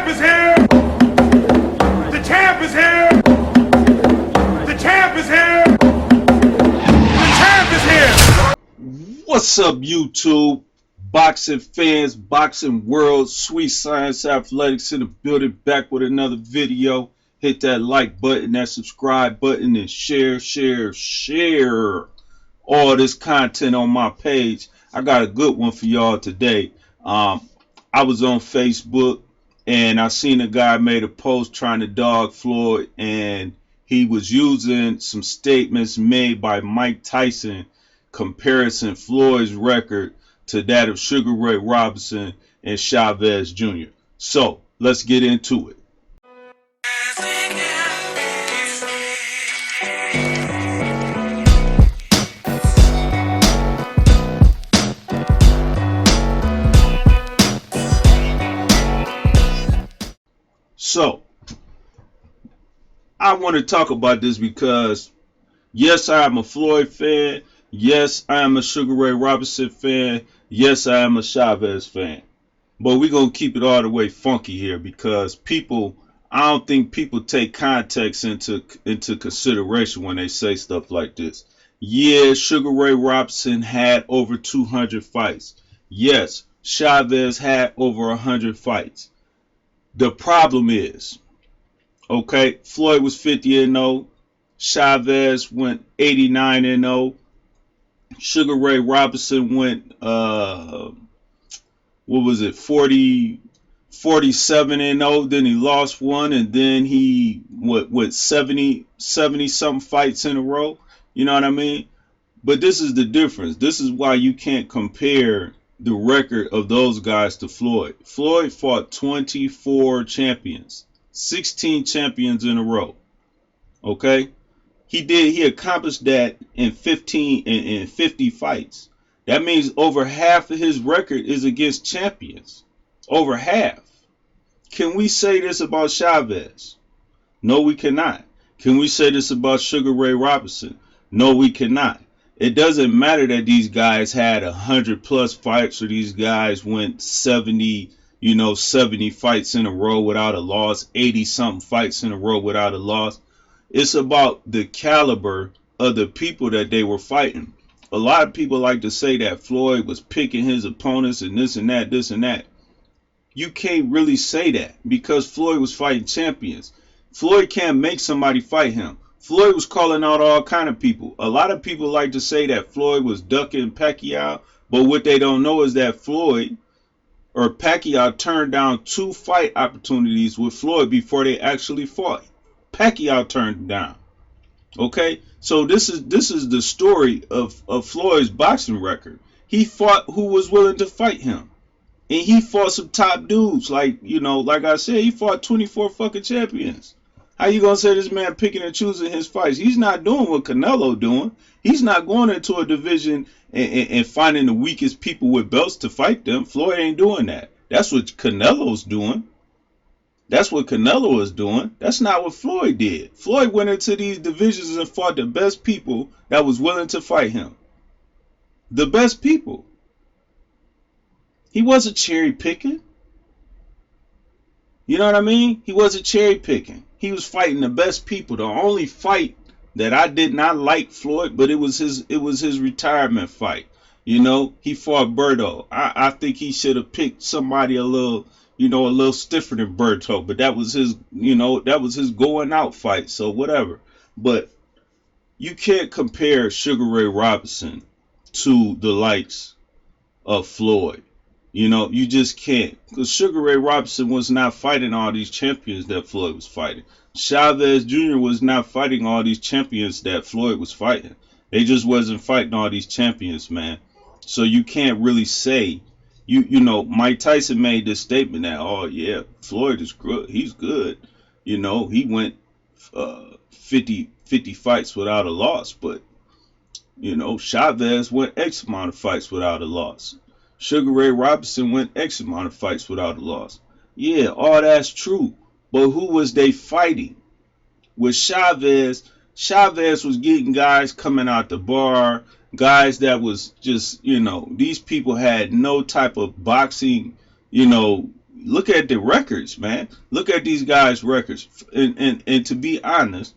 is here! The champ is here! The champ is here! The champ is here! What's up, YouTube? Boxing fans, boxing world, Sweet Science Athletics in the building, back with another video. Hit that like button, that subscribe button, and share all this content on my page. I got a good one for y'all today. I was on Facebook and I seen a guy made a post trying to dog Floyd, and he was using some statements made by Mike Tyson comparison Floyd's record to that of Sugar Ray Robinson and Chavez Jr. So let's get into it. So I want to talk about this because yes, I am a Floyd fan. Yes, I am a Sugar Ray Robinson fan. Yes, I am a Chavez fan. But we're going to keep it all the way funky here because I don't think people take context into consideration when they say stuff like this. Yeah, Sugar Ray Robinson had over 200 fights. Yes, Chavez had over 100 fights. The problem is, okay, Floyd was 50-0. Chavez went 89-0. Sugar Ray Robinson went, 47-0. Then he lost one, and then he went 70 something fights in a row. You know what I mean? But this is the difference. This is why you can't compare the record of those guys to Floyd. Floyd fought 24 champions, 16 champions in a row. Okay? He accomplished that in 50 fights. That means over half of his record is against champions. Over half. Can we say this about Chavez? No, we cannot. Can we say this about Sugar Ray Robinson? No, we cannot. It doesn't matter that these guys had 100+ fights or these guys went 70 fights in a row without a loss, 80-something fights in a row without a loss. It's about the caliber of the people that they were fighting. A lot of people like to say that Floyd was picking his opponents and this and that. You can't really say that because Floyd was fighting champions. Floyd can't make somebody fight him. Floyd was calling out all kind of people. A lot of people like to say that Floyd was ducking Pacquiao, but what they don't know is that Floyd or Pacquiao turned down 2 fight opportunities with Floyd before they actually fought. Pacquiao turned him down. Okay, so this is the story of Floyd's boxing record. He fought who was willing to fight him, and he fought some top dudes. Like I said, he fought 24 fucking champions. How you gonna say this man picking and choosing his fights? He's not doing what Canelo doing. He's not going into a division and finding the weakest people with belts to fight them. Floyd ain't doing that. That's what Canelo's doing. That's what Canelo is doing. That's not what Floyd did. Floyd went into these divisions and fought the best people that was willing to fight him. The best people. He wasn't cherry picking. You know what I mean? He wasn't cherry picking. He was fighting the best people. The only fight that I did not like Floyd, but it was his retirement fight. He fought Berto. I think he should have picked somebody a little stiffer than Berto, but that was his going out fight. So whatever. But you can't compare Sugar Ray Robinson to the likes of Floyd. You just can't, because Sugar Ray Robinson was not fighting all these champions that Floyd was fighting. Chavez Jr. was not fighting all these champions that Floyd was fighting. They just wasn't fighting all these champions, man. So you can't really say, Mike Tyson made this statement that, oh yeah, Floyd is good. He's good. He went 50 fights without a loss, but Chavez went X amount of fights without a loss. Sugar Ray Robinson went X amount of fights without a loss. Yeah, all that's true. But who was they fighting? With Chavez was getting guys coming out the bar, guys that was just, these people had no type of boxing, Look at the records, man. Look at these guys' records. And to be honest,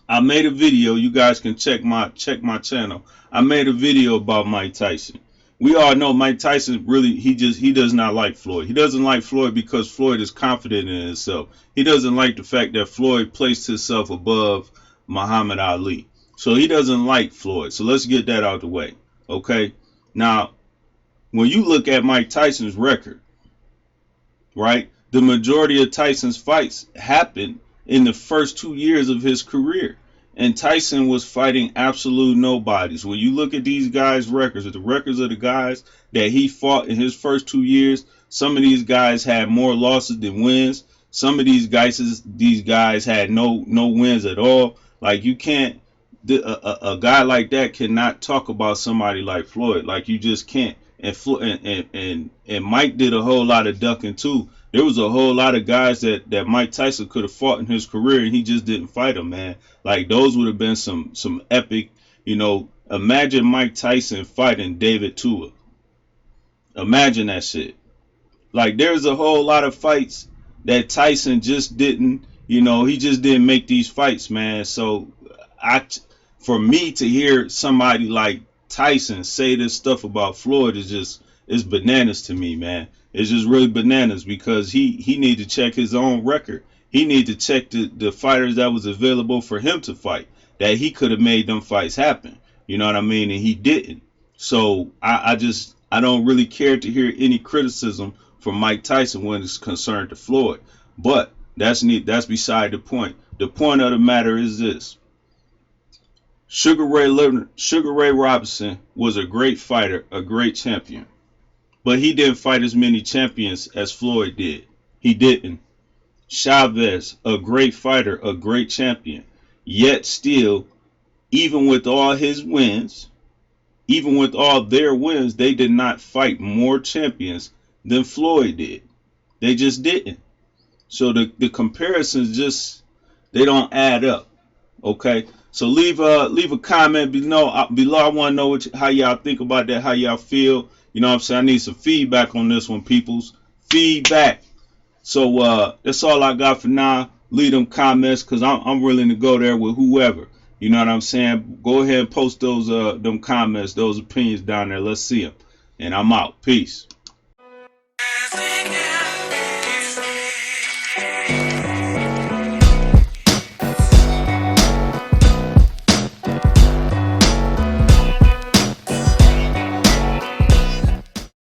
I made a video. You guys can check my channel. I made a video about Mike Tyson. We all know Mike Tyson really he does not like Floyd. He doesn't like Floyd because Floyd is confident in himself. He doesn't like the fact that Floyd placed himself above Muhammad Ali. So he doesn't like Floyd. So let's get that out the way. Okay? Now, when you look at Mike Tyson's record, right? The majority of Tyson's fights happened in the first 2 years of his career. And Tyson was fighting absolute nobodies. When you look at these guys' records, the records of the guys that he fought in his first 2 years, some of these guys had more losses than wins. Some of these guys had no wins at all. Like, you can't, a guy like that cannot talk about somebody like Floyd. Like, you just can't. And Mike did a whole lot of ducking too. There was a whole lot of guys that Mike Tyson could have fought in his career, and he just didn't fight them, man. Like, those would have been some epic, imagine Mike Tyson fighting David Tua. Imagine that shit. Like, there's a whole lot of fights that Tyson just didn't, he just didn't make these fights, man. So for me to hear somebody like Tyson say this stuff about Floyd is bananas to me, man. It's just really bananas, because he need to check his own record. He need to check the fighters that was available for him to fight, that he could have made them fights happen. You know what I mean? And he didn't. So I don't really care to hear any criticism from Mike Tyson when it's concerned to Floyd. But that's beside the point. The point of the matter is this. Sugar Ray Robinson was a great fighter, a great champion. But he didn't fight as many champions as Floyd did. He didn't. Chavez, a great fighter, a great champion. Yet still, even with all his wins, even with all their wins, they did not fight more champions than Floyd did. They just didn't. So the comparisons they don't add up. Okay? So leave a comment below. I want to know how y'all think about that, how y'all feel. You know what I'm saying? I need some feedback on this one, peoples. Feedback. So that's all I got for now. Leave them comments, because I'm willing to go there with whoever. You know what I'm saying? Go ahead and post those them comments, those opinions down there. Let's see them. And I'm out. Peace.